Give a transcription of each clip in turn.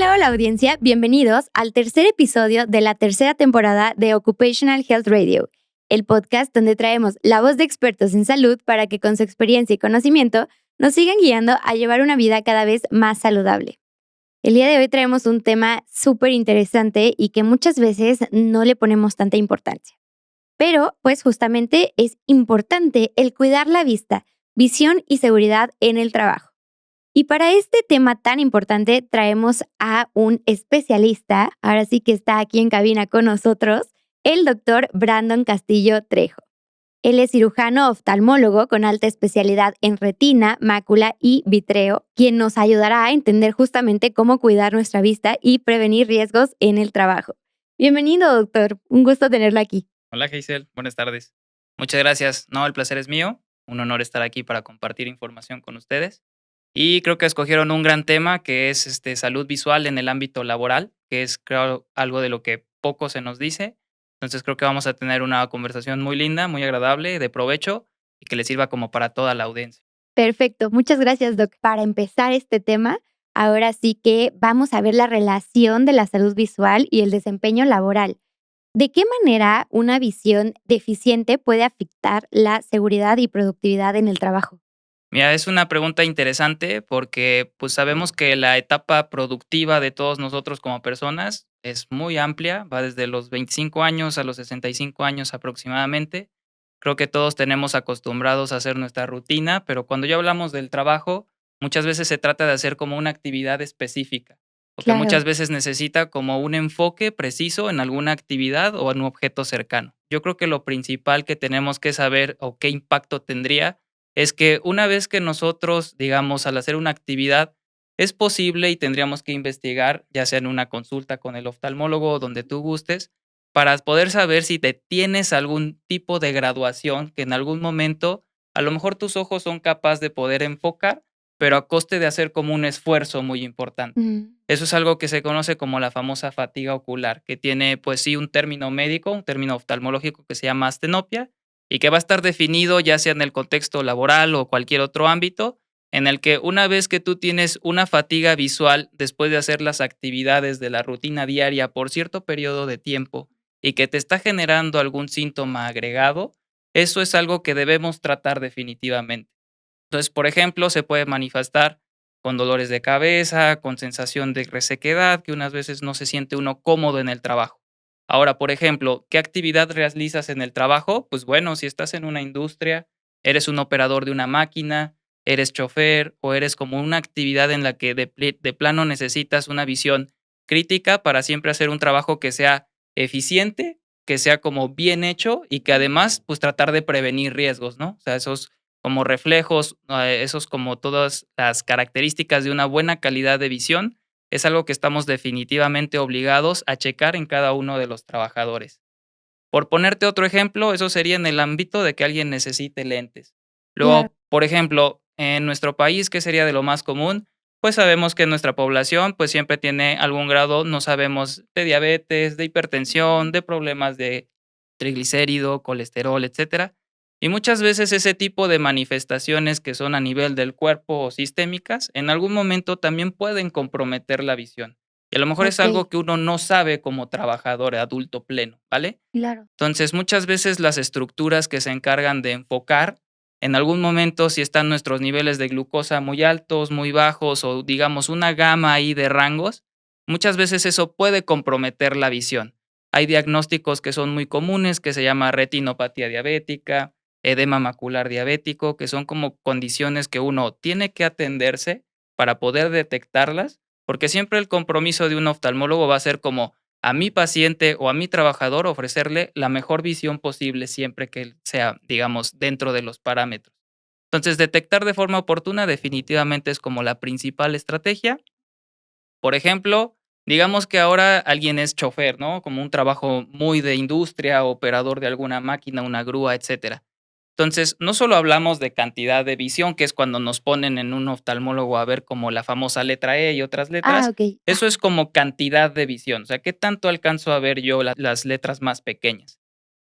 Hola, hola audiencia, bienvenidos al tercer episodio de la tercera temporada de Occupational Health Radio, el podcast donde traemos la voz de expertos en salud para que con su experiencia y conocimiento nos sigan guiando a llevar una vida cada vez más saludable. El día de hoy traemos un tema súper interesante y que muchas veces no le ponemos tanta importancia. Pero, pues justamente es importante el cuidar la vista, visión y seguridad en el trabajo. Y para este tema tan importante traemos a un especialista, ahora sí que está aquí en cabina con nosotros, el doctor Brandon Castillo Trejo. Él es cirujano oftalmólogo con alta especialidad en retina, mácula y vitreo, quien nos ayudará a entender justamente cómo cuidar nuestra vista y prevenir riesgos en el trabajo. Bienvenido, doctor. Un gusto tenerlo aquí. Hola, Hazel. Buenas tardes. Muchas gracias. No, el placer es mío. Un honor estar aquí para compartir información con ustedes. Y creo que escogieron un gran tema que es salud visual en el ámbito laboral, que es, creo, algo de lo que poco se nos dice. Entonces creo que vamos a tener una conversación muy linda, muy agradable, de provecho y que le sirva como para toda la audiencia. Perfecto. Muchas gracias, doc. Para empezar este tema, ahora sí que vamos a ver la relación de la salud visual y el desempeño laboral. ¿De qué manera una visión deficiente puede afectar la seguridad y productividad en el trabajo? Mira, es una pregunta interesante porque pues sabemos que la etapa productiva de todos nosotros como personas es muy amplia, va desde los 25 años a los 65 años aproximadamente. Creo que todos tenemos acostumbrados a hacer nuestra rutina, pero cuando ya hablamos del trabajo, muchas veces se trata de hacer como una actividad específica, o que Claro. muchas veces necesita como un enfoque preciso en alguna actividad o en un objeto cercano. Yo creo que lo principal que tenemos que saber o qué impacto tendría es que una vez que nosotros, digamos, al hacer una actividad, es posible y tendríamos que investigar, ya sea en una consulta con el oftalmólogo o donde tú gustes, para poder saber si te tienes algún tipo de graduación que en algún momento a lo mejor tus ojos son capaces de poder enfocar, pero a coste de hacer como un esfuerzo muy importante. Mm, Eso es algo que se conoce como la famosa fatiga ocular, que tiene pues sí un término médico, un término oftalmológico que se llama astenopia, y que va a estar definido ya sea en el contexto laboral o cualquier otro ámbito, en el que una vez que tú tienes una fatiga visual después de hacer las actividades de la rutina diaria por cierto periodo de tiempo y que te está generando algún síntoma agregado, eso es algo que debemos tratar definitivamente. Entonces, por ejemplo, se puede manifestar con dolores de cabeza, con sensación de resequedad, que unas veces no se siente uno cómodo en el trabajo. Ahora, por ejemplo, ¿qué actividad realizas en el trabajo? Pues bueno, si estás en una industria, eres un operador de una máquina, eres chofer o eres como una actividad en la que de plano necesitas una visión crítica para siempre hacer un trabajo que sea eficiente, que sea como bien hecho y que además pues tratar de prevenir riesgos, ¿no? O sea, esos como reflejos, esos como todas las características de una buena calidad de visión, es algo que estamos definitivamente obligados a checar en cada uno de los trabajadores. Por ponerte otro ejemplo, eso sería en el ámbito de que alguien necesite lentes. claro. Luego, por ejemplo, en nuestro país, ¿qué sería de lo más común? Pues sabemos que nuestra población pues siempre tiene algún grado, no sabemos, de diabetes, de hipertensión, de problemas de triglicérido, colesterol, etcétera. Y muchas veces ese tipo de manifestaciones que son a nivel del cuerpo o sistémicas, en algún momento también pueden comprometer la visión. Y a lo mejor es Ok, algo que uno no sabe como trabajador adulto pleno, ¿vale? claro. Entonces, muchas veces las estructuras que se encargan de enfocar, en algún momento, si están nuestros niveles de glucosa muy altos, muy bajos o digamos una gama ahí de rangos, muchas veces eso puede comprometer la visión. Hay diagnósticos que son muy comunes que se llama retinopatía diabética, edema macular diabético, que son como condiciones que uno tiene que atenderse para poder detectarlas, porque siempre el compromiso de un oftalmólogo va a ser como a mi paciente o a mi trabajador ofrecerle la mejor visión posible siempre que sea, digamos, dentro de los parámetros. Entonces, detectar de forma oportuna definitivamente es como la principal estrategia. Por ejemplo, digamos que ahora alguien es chofer, ¿no? Como un trabajo muy de industria, operador de alguna máquina, una grúa, etcétera. Entonces, no solo hablamos de cantidad de visión, que es cuando nos ponen en un oftalmólogo a ver como la famosa letra E y otras Ah, letras, ok. eso es como cantidad de visión, o sea, ¿qué tanto alcanzo a ver yo las letras más pequeñas?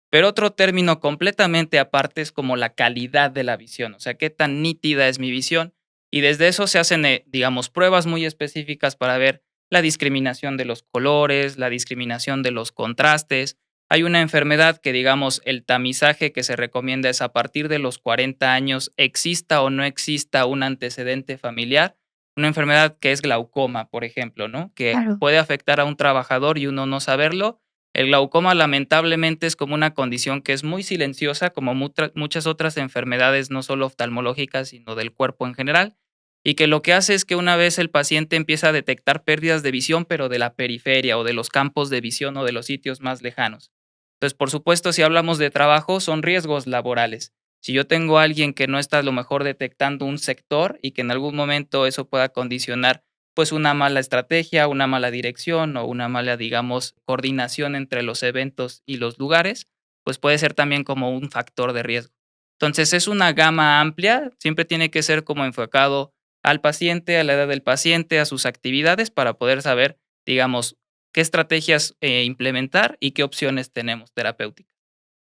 Pero otro término completamente aparte es como la calidad de la visión, o sea, qué tan nítida es mi visión. Y desde eso se hacen, digamos, pruebas muy específicas para ver la discriminación de los colores, la discriminación de los contrastes. Hay una enfermedad que, digamos, el tamizaje que se recomienda es a partir de los 40 años, exista o no exista un antecedente familiar, una enfermedad que es glaucoma, por ejemplo, ¿no? Que Claro. puede afectar a un trabajador y uno no saberlo. El glaucoma lamentablemente es como una condición que es muy silenciosa, como muchas otras enfermedades, no solo oftalmológicas, sino del cuerpo en general, y que lo que hace es que una vez el paciente empieza a detectar pérdidas de visión, pero de la periferia o de los campos de visión o de los sitios más lejanos. Entonces, por supuesto, si hablamos de trabajo, son riesgos laborales. Si yo tengo a alguien que no está a lo mejor detectando un sector y que en algún momento eso pueda condicionar pues una mala estrategia, una mala dirección o una mala, digamos, coordinación entre los eventos y los lugares, pues puede ser también como un factor de riesgo. Entonces es una gama amplia, siempre tiene que ser como enfocado al paciente, a la edad del paciente, a sus actividades para poder saber, digamos, qué estrategias implementar y qué opciones tenemos terapéuticas.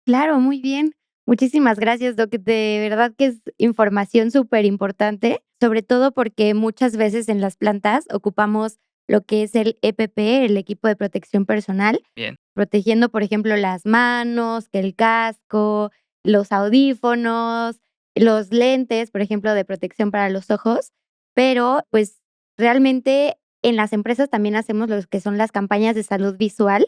Claro, muy bien. Muchísimas gracias, Doc. De verdad que es información súper importante, sobre todo porque muchas veces en las plantas ocupamos lo que es el EPP, el equipo de protección personal, Bien, protegiendo, por ejemplo, las manos, que el casco, los audífonos, los lentes, por ejemplo, de protección para los ojos, pero pues realmente en las empresas también hacemos lo que son las campañas de salud visual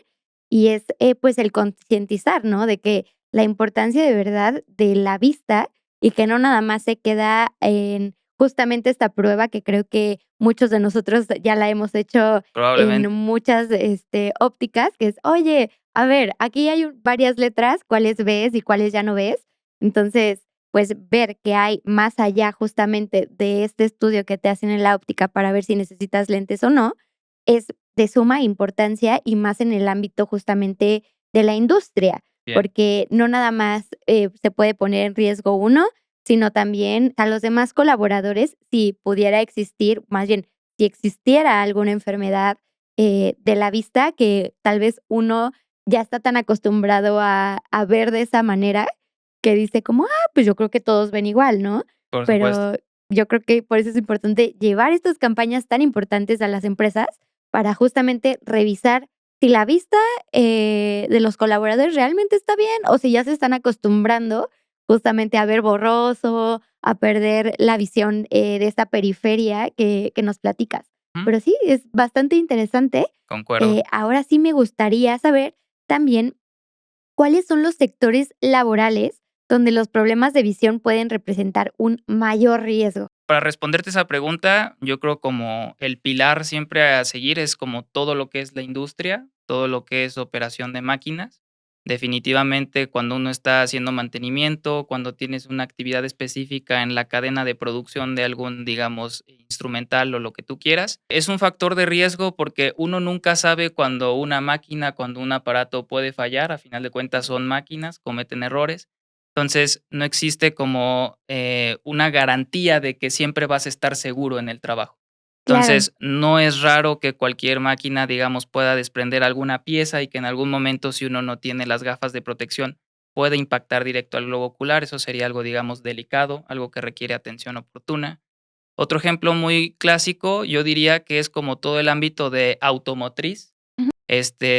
y es pues el concientizar, ¿no? De que la importancia de verdad de la vista y que no nada más se queda en justamente esta prueba que creo que muchos de nosotros ya la hemos hecho en probablemente. muchas, ópticas, que es: "Oye, a ver, aquí hay varias letras, ¿cuáles ves y cuáles ya no ves?". Entonces, pues, ver que hay más allá justamente de este estudio que te hacen en la óptica para ver si necesitas lentes o no, es de suma importancia y más en el ámbito justamente de la industria, Bien. porque no nada más, se puede poner en riesgo uno, sino también a los demás colaboradores si pudiera existir, más bien, si existiera alguna enfermedad de la vista que tal vez uno ya está tan acostumbrado a ver de esa manera que dice como, pues yo creo que todos ven igual, ¿no? Por supuesto. Pero yo creo que por eso es importante llevar estas campañas tan importantes a las empresas para justamente revisar si la vista de los colaboradores realmente está bien o si ya se están acostumbrando justamente a ver borroso, a perder la visión de esta periferia que nos platicas. Ujú, Pero sí, es bastante interesante. concuerdo. Ahora sí me gustaría saber también cuáles son los sectores laborales donde los problemas de visión pueden representar un mayor riesgo. Para responderte esa pregunta, yo creo como el pilar siempre a seguir es como todo lo que es la industria, todo lo que es operación de máquinas. Definitivamente, cuando uno está haciendo mantenimiento, cuando tienes una actividad específica en la cadena de producción de algún, digamos, instrumental o lo que tú quieras, es un factor de riesgo porque uno nunca sabe cuando una máquina, cuando un aparato puede fallar. A final de cuentas son máquinas, cometen errores. Entonces, no existe como, una garantía de que siempre vas a estar seguro en el trabajo. Claro, Entonces, no es raro que cualquier máquina, digamos, pueda desprender alguna pieza y que en algún momento, si uno no tiene las gafas de protección, pueda impactar directo al globo ocular. Eso sería algo, digamos, delicado, algo que requiere atención oportuna. Otro ejemplo muy clásico, yo diría que es como todo el ámbito de automotriz. ujú,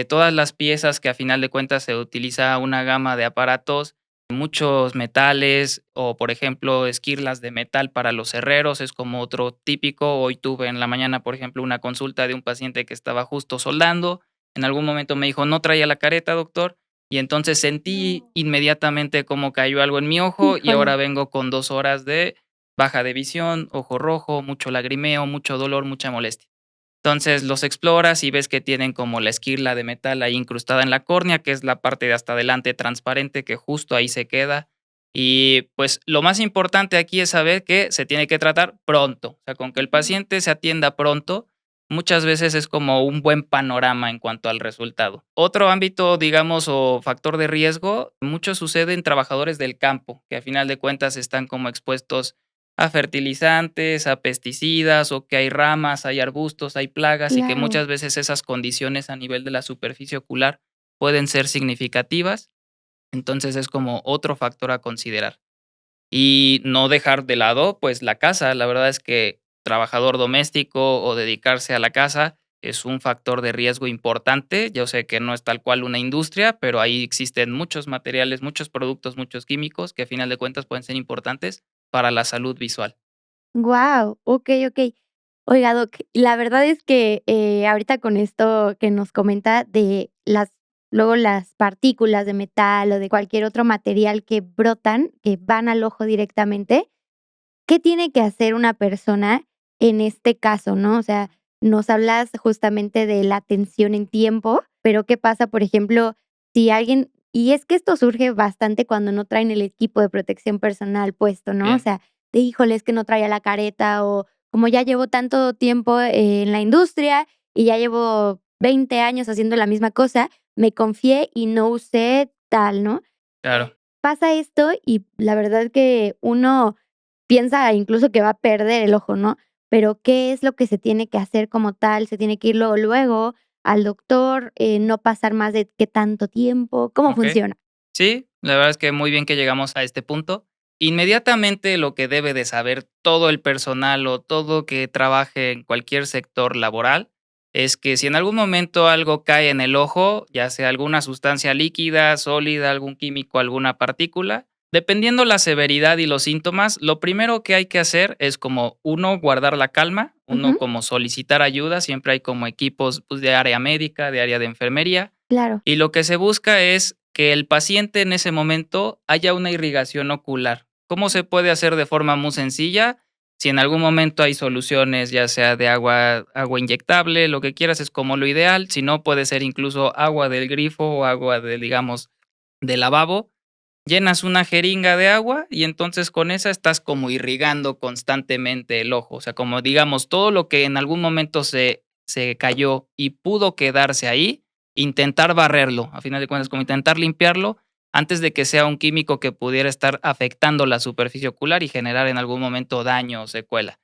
Todas las piezas que a final de cuentas se utiliza una gama de aparatos, muchos metales o, por ejemplo, esquirlas de metal para los herreros, es como otro típico. Hoy tuve en la mañana, por ejemplo, una consulta de un paciente que estaba justo soldando. En algún momento me dijo: "No traía la careta, doctor", y entonces sentí no. inmediatamente cómo cayó algo en mi ojo y ahora Híjole, vengo con 2 horas de baja de visión, ojo rojo, mucho lagrimeo, mucho dolor, mucha molestia. Entonces, los exploras y ves que tienen como la esquirla de metal ahí incrustada en la córnea, que es la parte de hasta adelante transparente que justo ahí se queda. Y, pues, lo más importante aquí es saber que se tiene que tratar pronto. O sea, con que el ujú, paciente se atienda pronto, muchas veces es como un buen panorama en cuanto al resultado. Otro ámbito, digamos, o factor de riesgo, mucho sucede en trabajadores del campo, que a final de cuentas están como expuestos a fertilizantes, a pesticidas, o que hay ramas, hay arbustos, hay plagas, y que claro. muchas veces esas condiciones a nivel de la superficie ocular pueden ser significativas. Entonces, es como otro factor a considerar. Y no dejar de lado, pues, la casa. La verdad es que trabajador doméstico o dedicarse a la casa es un factor de riesgo importante. Yo sé que no es tal cual una industria, pero ahí existen muchos materiales, muchos productos, muchos químicos que a final de cuentas pueden ser importantes para la salud visual. Guau, okey, okey. Oiga, doc, la verdad es que, ahorita con esto que nos comenta de las partículas de metal o de cualquier otro material que brotan, que van al ojo directamente, ¿qué tiene que hacer una persona en este caso, no? O sea, nos hablas justamente de la atención en tiempo, pero ¿qué pasa, por ejemplo, si alguien y es que esto surge bastante cuando no traen el equipo de protección personal puesto, ¿no? O Bien, sea, de híjole, es que no traía la careta o como ya llevo tanto tiempo en la industria y ya llevo 20 años haciendo la misma cosa, me confié y no usé tal, ¿no? claro. Pasa esto y la verdad es que uno piensa incluso que va a perder el ojo, ¿no? Pero, ¿qué es lo que se tiene que hacer como tal? ¿Se tiene que ir luego, luego al doctor, no pasar más de qué tanto tiempo? ¿Cómo Okey. funciona? Sí, la verdad es que muy bien que llegamos a este punto. Inmediatamente lo que debe de saber todo el personal o todo que trabaje en cualquier sector laboral es que si en algún momento algo cae en el ojo, ya sea alguna sustancia líquida, sólida, algún químico, alguna partícula, dependiendo la severidad y los síntomas, lo primero que hay que hacer es como uno, guardar la calma, uno Ujú, como solicitar ayuda, siempre hay como equipos pues, de área médica, de área de enfermería, claro. y lo que se busca es que el paciente en ese momento haya una irrigación ocular. ¿Cómo se puede hacer de forma muy sencilla? Si en algún momento hay soluciones, ya sea de agua inyectable, lo que quieras es como lo ideal. Si no, puede ser incluso agua del grifo o agua de, digamos, de lavabo. Llenas una jeringa de agua y entonces con esa estás como irrigando constantemente el ojo. O sea, como digamos, todo lo que en algún momento se cayó y pudo quedarse ahí, intentar barrerlo, a final de cuentas, como intentar limpiarlo antes de que sea un químico que pudiera estar afectando la superficie ocular y generar en algún momento daño o secuela.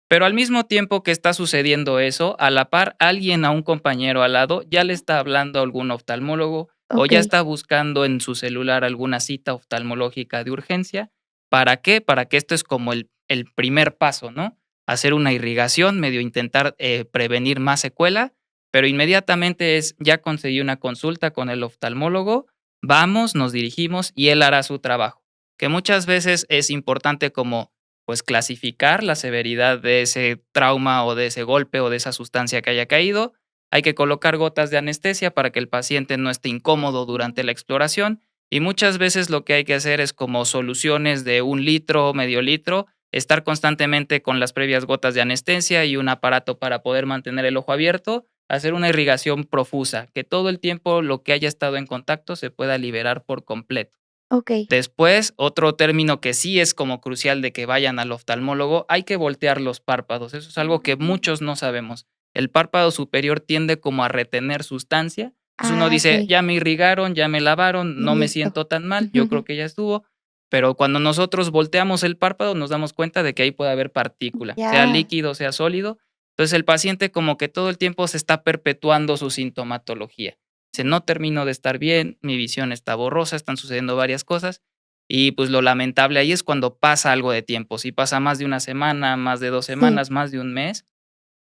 Pero al mismo tiempo que está sucediendo eso, a la par, alguien, a un compañero al lado, ya le está hablando a algún oftalmólogo o ya Okey, está buscando en su celular alguna cita oftalmológica de urgencia. ¿Para qué? Para que esto es como el primer paso, ¿no? Hacer una irrigación, medio intentar prevenir más secuela, pero inmediatamente es, ya conseguí una consulta con el oftalmólogo, vamos, nos dirigimos y él hará su trabajo. Que muchas veces es importante como pues clasificar la severidad de ese trauma o de ese golpe o de esa sustancia que haya caído. Hay que colocar gotas de anestesia para que el paciente no esté incómodo durante la exploración y muchas veces lo que hay que hacer es como soluciones de 1 litro, medio litro, estar constantemente con las previas gotas de anestesia y un aparato para poder mantener el ojo abierto, hacer una irrigación profusa, que todo el tiempo lo que haya estado en contacto se pueda liberar por completo. okey. Después, otro término que sí es como crucial de que vayan al oftalmólogo, hay que voltear los párpados. Eso es algo que muchos no sabemos. El párpado superior tiende como a retener sustancia. Entonces uno Ah, dice, okey, ya me irrigaron, ya me lavaron, no me listo. siento tan mal, yo creo Ujú, que ya estuvo. Pero cuando nosotros volteamos el párpado, nos damos cuenta de que ahí puede haber partícula, sea ya. líquido, sea sólido. Entonces el paciente como que todo el tiempo se está perpetuando su sintomatología. Dice, no termino de estar bien, mi visión está borrosa, están sucediendo varias cosas. Y pues lo lamentable ahí es cuando pasa algo de tiempo. Si pasa más de una semana, más de 2 semanas, Sí, más de un mes,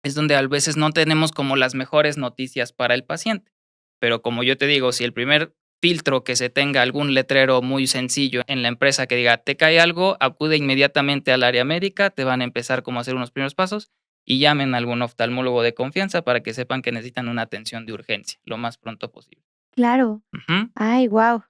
es donde a veces no tenemos como las mejores noticias para el paciente. Pero como yo te digo, si el primer filtro que se tenga algún letrero muy sencillo en la empresa que diga, te cae algo, acude inmediatamente al área médica, te van a empezar como a hacer unos primeros pasos y llamen a algún oftalmólogo de confianza para que sepan que necesitan una atención de urgencia lo más pronto posible. claro. Ujú, Ay, guau.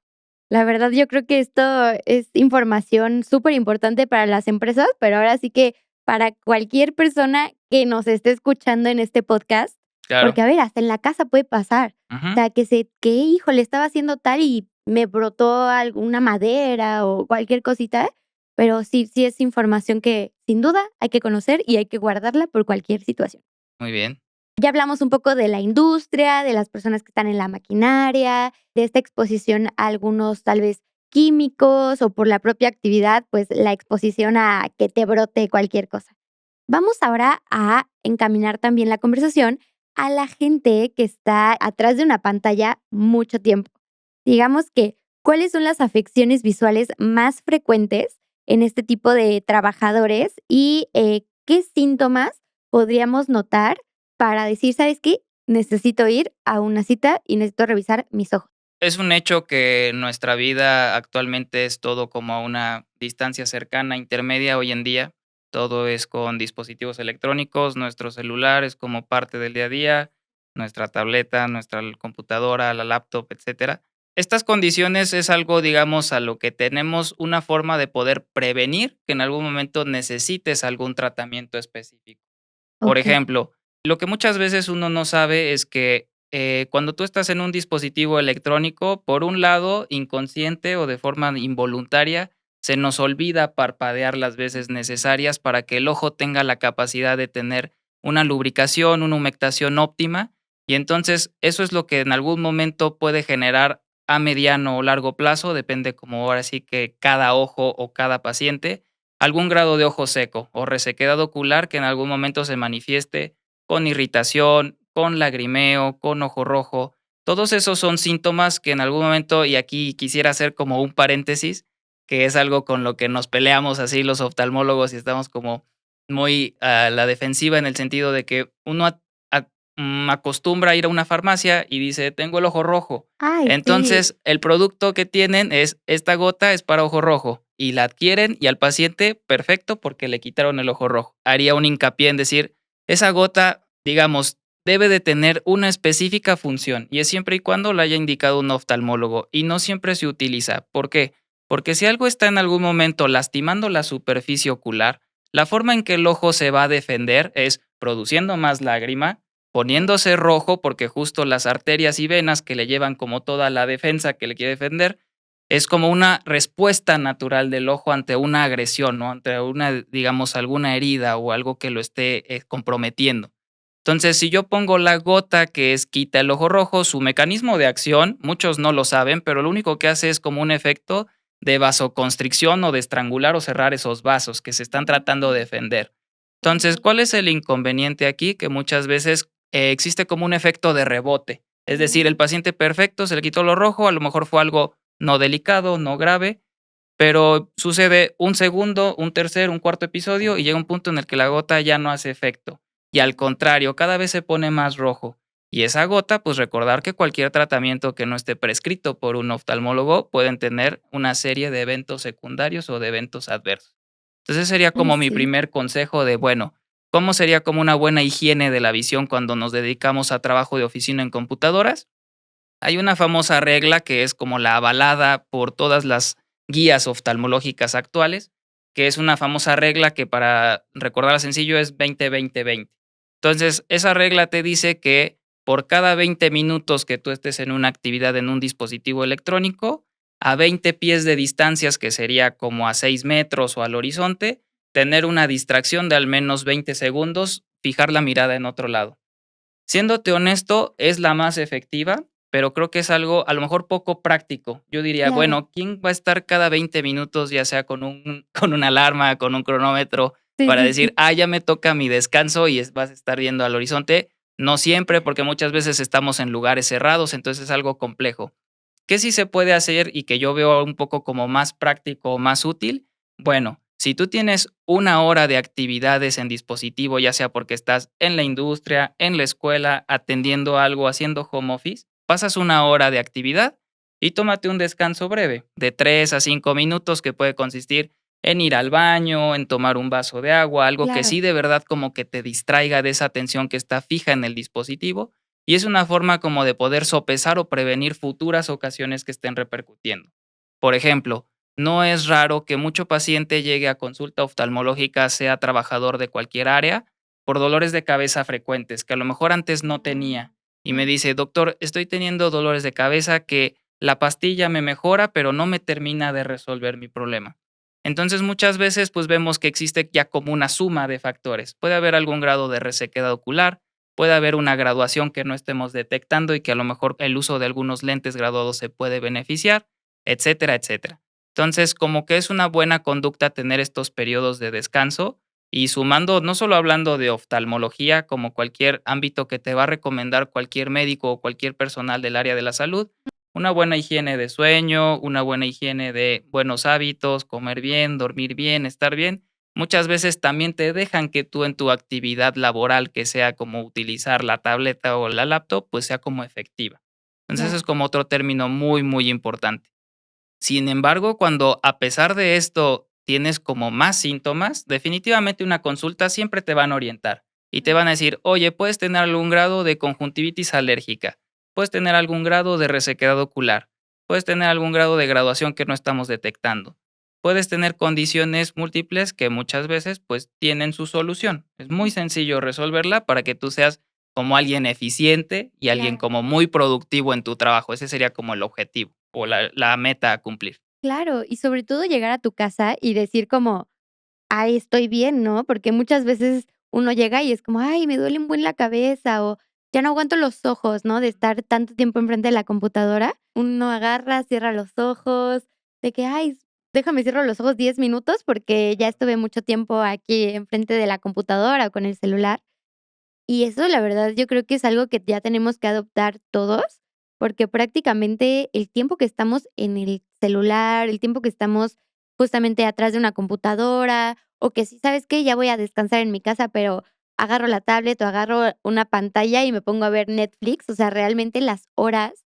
La verdad, yo creo que esto es información súper importante para las empresas, pero ahora sí que para cualquier persona que nos esté escuchando en este podcast, claro. porque, a ver, hasta en la casa puede pasar. O Ujú. sea, híjole, estaba haciendo tal y me brotó alguna madera o cualquier cosita, pero sí, sí es información que sin duda hay que conocer y hay que guardarla por cualquier situación. Muy bien. Ya hablamos un poco de la industria, de las personas que están en la maquinaria, de esta exposición a algunos tal vez químicos o por la propia actividad, pues la exposición a que te brote cualquier cosa. Vamos ahora a encaminar también la conversación a la gente que está atrás de una pantalla mucho tiempo. Digamos que, ¿cuáles son las afecciones visuales más frecuentes en este tipo de trabajadores y qué síntomas podríamos notar para decir, ¿sabes qué? necesito ir a una cita y necesito revisar mis ojos. Es un hecho que nuestra vida actualmente es todo como a una distancia cercana, intermedia hoy en día. Todo es con dispositivos electrónicos, nuestro celular es como parte del día a día, nuestra tableta, nuestra computadora, la laptop, etcétera. Estas condiciones es algo, digamos, a lo que tenemos una forma de poder prevenir que en algún momento necesites algún tratamiento específico. Por Okey. ejemplo, lo que muchas veces uno no sabe es que, cuando tú estás en un dispositivo electrónico, por un lado, inconsciente o de forma involuntaria, se nos olvida parpadear las veces necesarias para que el ojo tenga la capacidad de tener una lubricación, una humectación óptima, y entonces eso es lo que en algún momento puede generar a mediano o largo plazo, depende como ahora sí que cada ojo o cada paciente, algún grado de ojo seco o resequedad ocular que en algún momento se manifieste con irritación, con lagrimeo, con ojo rojo. Todos esos son síntomas que en algún momento, y aquí quisiera hacer como un paréntesis, que es algo con lo que nos peleamos así los oftalmólogos y estamos como muy a la defensiva en el sentido de que uno acostumbra a ir a una farmacia y dice, tengo el ojo rojo. Ay, sí. Entonces, el producto que tienen es, esta gota es para ojo rojo y la adquieren y al paciente, perfecto, porque le quitaron el ojo rojo. Haría un hincapié en decir, esa gota, digamos, debe de tener una específica función y es siempre y cuando la haya indicado un oftalmólogo y no siempre se utiliza. ¿Por qué? Porque si algo está en algún momento lastimando la superficie ocular, la forma en que el ojo se va a defender es produciendo más lágrima, poniéndose rojo porque justo las arterias y venas que le llevan como toda la defensa que le quiere defender, es como una respuesta natural del ojo ante una agresión, ¿no? Ante una, digamos, alguna herida o algo que lo esté comprometiendo. Entonces, si yo pongo la gota que es quita el ojo rojo, su mecanismo de acción, muchos no lo saben, pero lo único que hace es como un efecto de vasoconstricción o de estrangular o cerrar esos vasos que se están tratando de defender. Entonces, ¿cuál es el inconveniente aquí? Que muchas veces existe como un efecto de rebote. Es decir, el paciente perfecto se le quitó lo rojo, a lo mejor fue algo no delicado, no grave, pero sucede un segundo, un tercer, un cuarto episodio y llega un punto en el que la gota ya no hace efecto. Y al contrario, cada vez se pone más rojo. Y esa gota, pues recordar que cualquier tratamiento que no esté prescrito por un oftalmólogo pueden tener una serie de eventos secundarios o de eventos adversos. Entonces sería Ay, como mi sí. primer consejo de, bueno, ¿cómo sería como una buena higiene de la visión cuando nos dedicamos a trabajo de oficina en computadoras? Hay una famosa regla que es como la avalada por todas las guías oftalmológicas actuales, que es una famosa regla que para recordarla sencillo es 20-20-20. Entonces, esa regla te dice que por cada 20 minutos que tú estés en una actividad en un dispositivo electrónico, a 20 pies de distancias, que sería como a 6 metros o al horizonte, tener una distracción de al menos 20 segundos, fijar la mirada en otro lado. Siéndote honesto, es la más efectiva, pero creo que es algo a lo mejor poco práctico. Yo diría, Claro. bueno, ¿quién va a estar cada 20 minutos, ya sea con un con una alarma, con un cronómetro, Sí, para sí, decir: sí. "Ah, ya me toca mi descanso", y vas a estar viendo al horizonte? No siempre, porque muchas veces estamos en lugares cerrados, entonces es algo complejo. ¿Qué sí se puede hacer y que yo veo un poco como más práctico o más útil? Bueno, si tú tienes una hora de actividades en dispositivo, ya sea porque estás en la industria, en la escuela, atendiendo algo, haciendo home office, pasas una hora de actividad y tómate un descanso breve de 3 a 5 minutos que puede consistir en ir al baño, en tomar un vaso de agua, algo que Claro. sí de verdad como que te distraiga de esa atención que está fija en el dispositivo y es una forma como de poder sopesar o prevenir futuras ocasiones que estén repercutiendo. Por ejemplo, no es raro que mucho paciente llegue a consulta oftalmológica, sea trabajador de cualquier área, por dolores de cabeza frecuentes, que a lo mejor antes no tenía. Y me dice, doctor, estoy teniendo dolores de cabeza que la pastilla me mejora, pero no me termina de resolver mi problema. Entonces muchas veces pues vemos que existe ya como una suma de factores. Puede haber algún grado de resequedad ocular, puede haber una graduación que no estemos detectando y que a lo mejor el uso de algunos lentes graduados se puede beneficiar, etcétera, etcétera. Entonces, como que es una buena conducta tener estos periodos de descanso y sumando, no solo hablando de oftalmología, como cualquier ámbito que te va a recomendar cualquier médico o cualquier personal del área de la salud, una buena higiene de sueño, una buena higiene de buenos hábitos, comer bien, dormir bien, estar bien, muchas veces también te dejan que tú en tu actividad laboral, que sea como utilizar la tableta o la laptop, pues sea como efectiva. Entonces, eso Ya, es como otro término muy, muy importante. Sin embargo, cuando a pesar de esto tienes como más síntomas, definitivamente una consulta siempre te van a orientar y te ujú, van a decir, oye, puedes tener algún grado de conjuntivitis alérgica, puedes tener algún grado de resequedad ocular, puedes tener algún grado de graduación que no estamos detectando, puedes tener condiciones múltiples que muchas veces pues tienen su solución. Es muy ujú, sencillo resolverla para que tú seas como alguien eficiente y alguien claro. como muy productivo en tu trabajo. Ese sería como el objetivo o la meta a cumplir. Claro, y sobre todo llegar a tu casa y decir como: "Ay, estoy bien", ¿no? Porque muchas veces uno llega y es como: "Ay, me duele un buen la cabeza", o "Ya no aguanto los ojos", ¿no? De estar tanto tiempo enfrente de la computadora. Uno agarra, cierra los ojos, de que: "Ay, déjame cierro los ojos 10 minutos porque ya estuve mucho tiempo aquí enfrente de la computadora o con el celular". Y eso, la verdad, yo creo que es algo que ya tenemos que adoptar todos, porque prácticamente el tiempo que estamos en el celular, el tiempo que estamos justamente atrás de una computadora, o que sí, ¿sabes qué? Ya voy a descansar en mi casa, pero agarro la tablet o agarro una pantalla y me pongo a ver Netflix. O sea, realmente las horas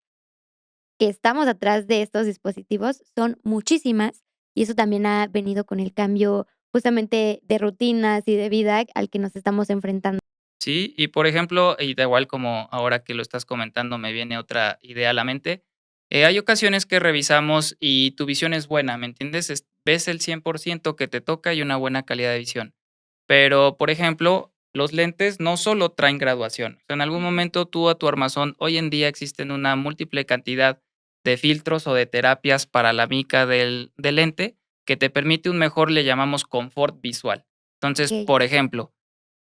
que estamos atrás de estos dispositivos son muchísimas y eso también ha venido con el cambio justamente de rutinas y de vida al que nos estamos enfrentando. Sí, y por ejemplo, y da igual como ahora que lo estás comentando me viene otra idea a la mente, hay ocasiones que revisamos y tu visión es buena, ¿me entiendes? Ves el 100% que te toca y una buena calidad de visión. Pero, por ejemplo, los lentes no solo traen graduación. O sea, en algún Ujú. momento tú a tu armazón, hoy en día existen una múltiple cantidad de filtros o de terapias para la mica del lente que te permite un mejor, le llamamos confort visual. Entonces, Okey. por ejemplo,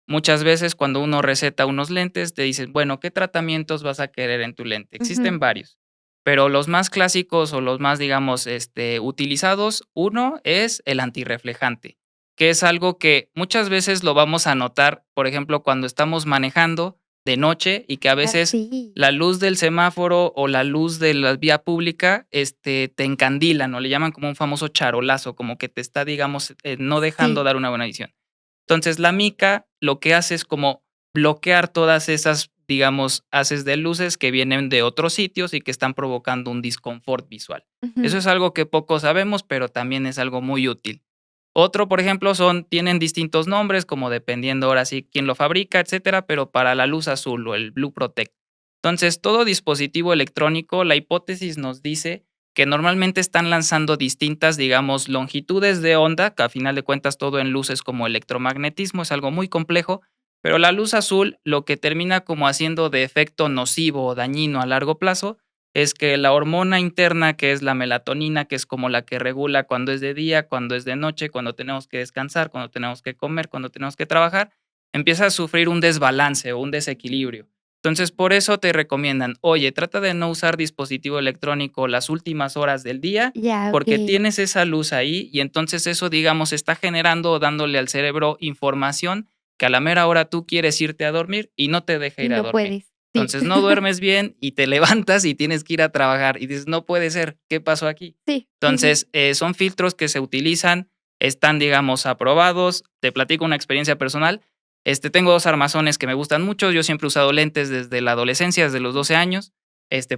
muchas veces cuando uno receta unos lentes, te dicen, bueno, ¿qué tratamientos vas a querer en tu lente? Ujú. Existen varios, pero los más clásicos o los más, digamos, utilizados, uno es el antirreflejante, que es algo que muchas veces lo vamos a notar, por ejemplo, cuando estamos manejando de noche y que a Ah, veces sí. la luz del semáforo o la luz de la vía pública, te encandilan o le llaman como un famoso charolazo, como que te está, digamos, no dejando Sí. dar una buena visión. Entonces, la mica lo que hace es como bloquear todas esas, digamos, haces de luces que vienen de otros sitios y que están provocando un disconfort visual. Ujú. Eso es algo que pocos sabemos, pero también es algo muy útil. Otro, por ejemplo, tienen distintos nombres, como dependiendo ahora sí quién lo fabrica, etcétera, pero para la luz azul o el Blue Protect. Entonces, todo dispositivo electrónico, la hipótesis nos dice que normalmente están lanzando distintas, digamos, longitudes de onda, que a final de cuentas todo en luz es como electromagnetismo, es algo muy complejo, pero la luz azul lo que termina como haciendo de efecto nocivo o dañino a largo plazo es que la hormona interna, que es la melatonina, que es como la que regula cuando es de día, cuando es de noche, cuando tenemos que descansar, cuando tenemos que comer, cuando tenemos que trabajar, empieza a sufrir un desbalance o un desequilibrio. Entonces, por eso te recomiendan, oye, trata de no usar dispositivo electrónico las últimas horas del día, Ya, porque okey. tienes esa luz ahí y entonces eso, digamos, está generando o dándole al cerebro información que a la mera hora tú quieres irte a dormir y no te deja Y ir a no dormir. puedes. Sí. Entonces no duermes bien y te levantas y tienes que ir a trabajar y dices, no puede ser, ¿qué pasó aquí? Sí, sí, sí. Entonces, son filtros que se utilizan, están, digamos, aprobados. Te platico una experiencia personal. Tengo 2 armazones que me gustan mucho. Yo siempre he usado lentes desde la adolescencia, desde los 12 años,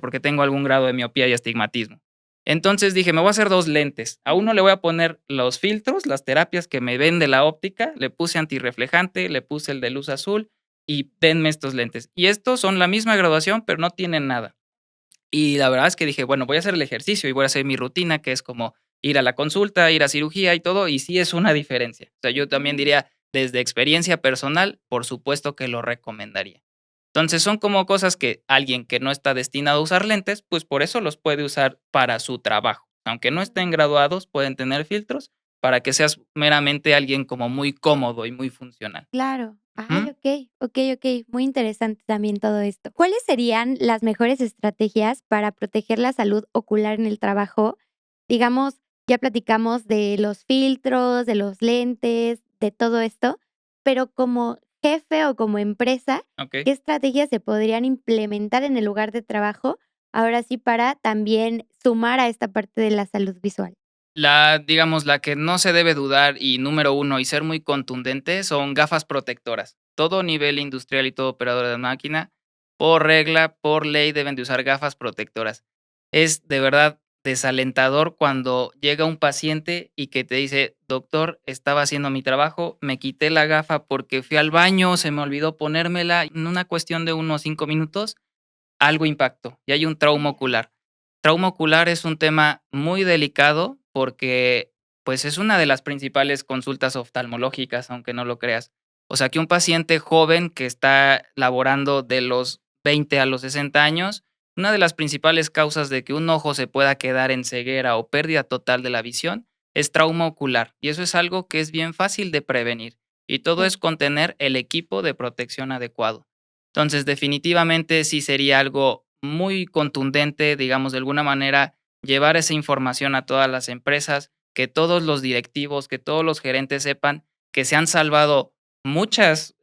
porque tengo algún grado de miopía y astigmatismo. Entonces dije: "Me voy a hacer 2 lentes. A uno Ujú. le voy a poner los filtros, las terapias que me vende la óptica, le puse antirreflejante, le puse el de luz azul y denme estos lentes". Y estos son la misma graduación, pero no tienen nada. Y la verdad es que dije: "Bueno, voy a hacer el ejercicio y voy a hacer mi rutina", que es como ir a la consulta, ir a cirugía y todo, y sí es una diferencia. O sea, yo también Mm. diría, desde experiencia personal, por supuesto que lo recomendaría. Entonces, son como cosas que alguien que no está destinado a usar lentes, pues, por eso los puede usar para su trabajo. Aunque no estén graduados, pueden tener filtros para que seas meramente alguien como muy cómodo y muy funcional. Claro. Ay, Ujú. okey, okey, okey. Muy interesante también todo esto. ¿Cuáles serían las mejores estrategias para proteger la salud ocular en el trabajo? Digamos, ya platicamos de los filtros, de los lentes, de todo esto, pero como jefe o como empresa, Okey. ¿qué estrategias se podrían implementar en el lugar de trabajo? Ahora sí, para también sumar a esta parte de la salud visual. Digamos, la que no se debe dudar y número uno y ser muy contundente son gafas protectoras. Todo nivel industrial y todo operador de máquina, por regla, por ley, deben de usar gafas protectoras. Es de verdad desalentador cuando llega un paciente y que te dice, doctor, estaba haciendo mi trabajo, me quité la gafa porque fui al baño, se me olvidó ponérmela, en una cuestión de unos 5 minutos, algo impactó y hay un trauma ocular. Trauma ocular es un tema muy delicado porque, pues, es una de las principales consultas oftalmológicas, aunque no lo creas. O sea, que un paciente joven que está laborando de los 20 a los 60 años, una de las principales causas de que un ojo se pueda quedar en ceguera o pérdida total de la visión es trauma ocular, y eso es algo que es bien fácil de prevenir, y todo es Sí. con tener el equipo de protección adecuado. Entonces, definitivamente sí sería algo muy contundente, digamos, de alguna manera, llevar esa información a todas las empresas, que todos los directivos, que todos los gerentes sepan que se han salvado muchas,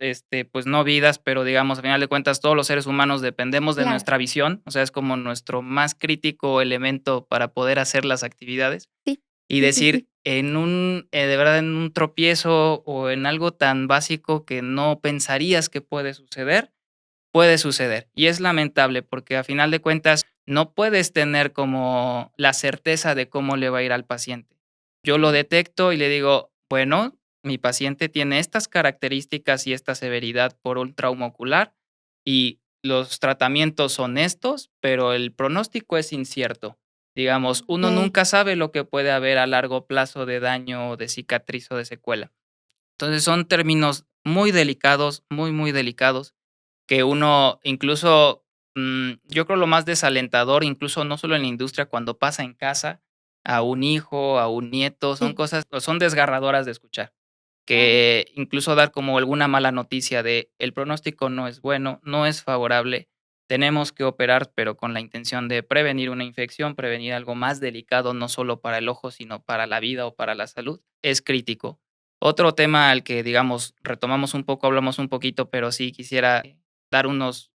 pues no vidas, pero digamos, a final de cuentas, todos los seres humanos dependemos de Claro. nuestra visión, o sea, es como nuestro más crítico elemento para poder hacer las actividades Sí, y sí, sí, decir sí. de verdad, en un tropiezo o en algo tan básico que no pensarías que puede suceder. Y es lamentable porque a final de cuentas no puedes tener como la certeza de cómo le va a ir al paciente. Yo lo detecto y le digo, bueno, mi paciente tiene estas características y esta severidad por un trauma ocular y los tratamientos son estos, pero el pronóstico es incierto. Digamos, uno Okey. nunca sabe lo que puede haber a largo plazo de daño, de cicatriz o de secuela. Entonces son términos muy delicados, muy, muy delicados que uno incluso, yo creo lo más desalentador, incluso no solo en la industria, cuando pasa en casa, a un hijo, a un nieto, son Sí. cosas, o son desgarradoras de escuchar, Claro. que incluso dar como alguna mala noticia de el pronóstico no es bueno, no es favorable, tenemos que operar, pero con la intención de prevenir una infección, prevenir algo más delicado, no solo para el ojo, sino para la vida o para la salud, es crítico. Otro tema al que, digamos, retomamos un poco, hablamos un poquito, pero sí quisiera dar unos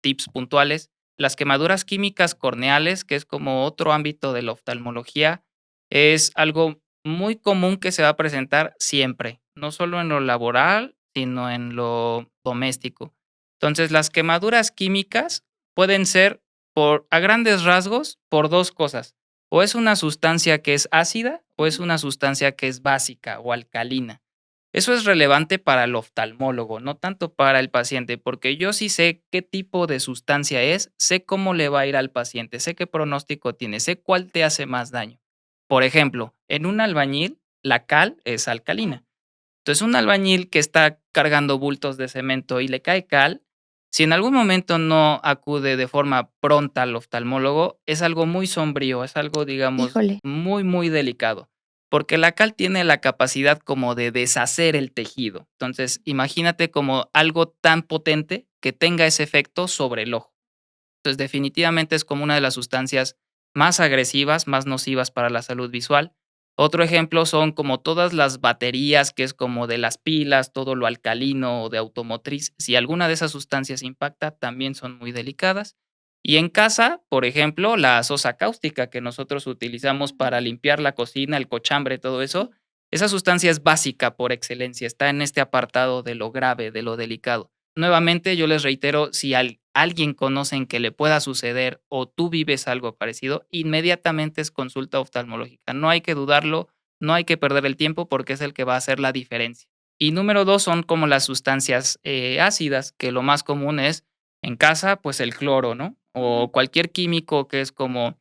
tips puntuales. Las quemaduras químicas corneales, que es como otro ámbito de la oftalmología, es algo muy común que se va a presentar siempre, no solo en lo laboral, sino en lo doméstico. Entonces, las quemaduras químicas pueden ser a grandes rasgos, por dos cosas. O es una sustancia que es ácida o es Ujú. una sustancia que es básica o alcalina. Eso es relevante para el oftalmólogo, no tanto para el paciente, porque yo sí sé qué tipo de sustancia es, sé cómo le va a ir al paciente, sé qué pronóstico tiene, sé cuál te hace más daño. Por ejemplo, en un albañil, la cal es alcalina. Entonces, un albañil que está cargando bultos de cemento y le cae cal, si en algún momento no acude de forma pronta al oftalmólogo, es algo muy sombrío, es algo, digamos, Híjole. muy, muy delicado, porque la cal tiene la capacidad como de deshacer el tejido. Entonces, imagínate como algo tan potente que tenga ese efecto sobre el ojo. Entonces, definitivamente es como una de las sustancias más agresivas, más nocivas para la salud visual. Otro ejemplo son como todas las baterías, que es como de las pilas, todo lo alcalino o de automotriz. Si alguna de esas sustancias impacta, también son muy delicadas. Y en casa, por ejemplo, la sosa cáustica que nosotros utilizamos para limpiar la cocina, el cochambre, todo eso, esa sustancia es básica por excelencia, está en este apartado de lo grave, de lo delicado. Nuevamente, yo les reitero, si alguien conocen que le pueda suceder o tú vives algo parecido, inmediatamente es consulta oftalmológica. No hay que dudarlo, no hay que perder el tiempo porque es el que va a hacer la diferencia. Y número 2 son como las sustancias ácidas, que lo más común es en casa, pues el cloro, ¿no? O cualquier químico que es como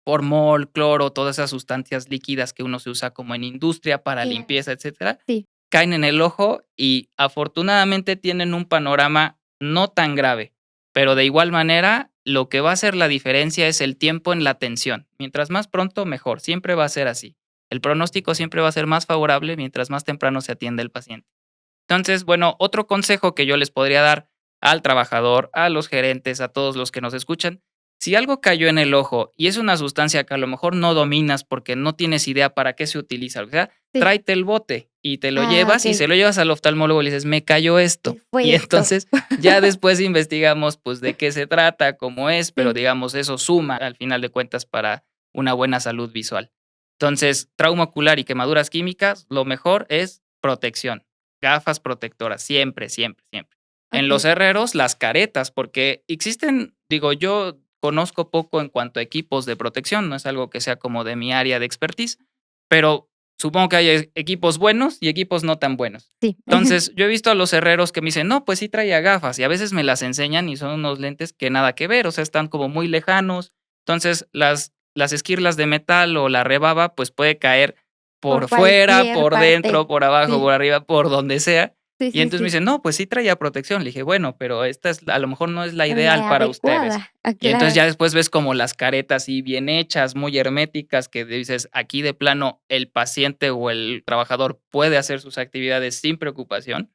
formol, cloro, todas esas sustancias líquidas que uno se usa como en industria para Claro. limpieza, etcétera, Sí. caen en el ojo y afortunadamente tienen un panorama no tan grave, pero de igual manera, lo que va a hacer la diferencia es el tiempo en la atención. Mientras más pronto, mejor, siempre va a ser así. El pronóstico siempre va a ser más favorable mientras más temprano se atiende el paciente. Entonces, bueno, otro consejo que yo les podría dar al trabajador, a los gerentes, a todos los que nos escuchan, si algo cayó en el ojo y es una sustancia que a lo mejor no dominas porque no tienes idea para qué se utiliza, o sea, Sí. tráete el bote y te lo Ah, llevas y se okey. lo llevas al oftalmólogo y le dices, me cayó esto. ¿Qué fue Y esto? entonces ya después investigamos pues de qué se trata, cómo es, pero Sí. digamos eso suma al final de cuentas para una buena salud visual. Entonces, trauma ocular y quemaduras químicas, lo mejor es protección, gafas protectoras, siempre, siempre, siempre. En los Okey, herreros, las caretas, porque existen, digo, yo conozco poco en cuanto a equipos de protección, no es algo que sea como de mi área de expertise, pero supongo que hay equipos buenos y equipos no tan buenos. sí. Entonces, yo he visto a los herreros que me dicen, no, pues sí traía gafas y a veces me las enseñan y son unos lentes que nada que ver, o sea, están como muy lejanos. Entonces, las esquirlas de metal o la rebaba, pues, puede caer Por por fuera, cualquier por parte. dentro, por abajo, Sí, por arriba, por donde sea. sí, Y sí, entonces me sí. dicen: "No, pues sí traía protección". Le dije: "Bueno, pero esta es a lo mejor no es la ideal La para ustedes". adecuada. Ah, Y entonces claro. ya después ves como las caretas así bien hechas, muy herméticas, que dices: "Aquí de plano el paciente o el trabajador puede hacer sus actividades sin preocupación".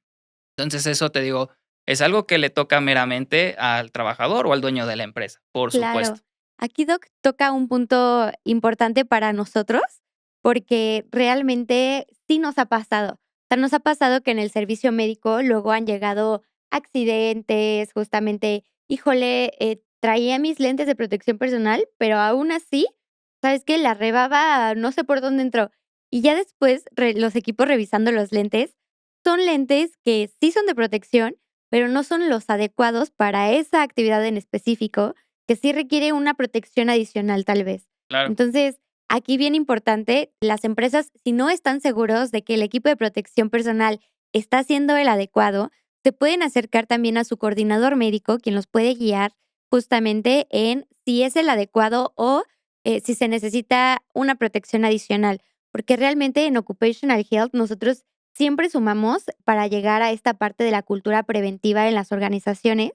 Entonces eso, te digo, es algo que le toca meramente al trabajador o al dueño de la empresa, por Claro. supuesto. Aquí, Doc, toca un punto importante para nosotros, porque realmente sí nos ha pasado. O sea, nos ha pasado que en el servicio médico luego han llegado accidentes, justamente, híjole, traía mis lentes de protección personal, pero aún así, ¿sabes qué? La rebaba, no sé por dónde entró. Y ya después, los equipos revisando los lentes, son lentes que sí son de protección, pero no son los adecuados para esa actividad en específico que sí requiere una protección adicional, tal vez. Claro, Entonces, aquí bien importante, las empresas, si no están seguros de que el equipo de protección personal está siendo el adecuado, se pueden acercar también a su coordinador médico, quien los puede guiar justamente en si es el adecuado o si se necesita una protección adicional. Porque realmente en Occupational Health nosotros siempre sumamos para llegar a esta parte de la cultura preventiva en las organizaciones.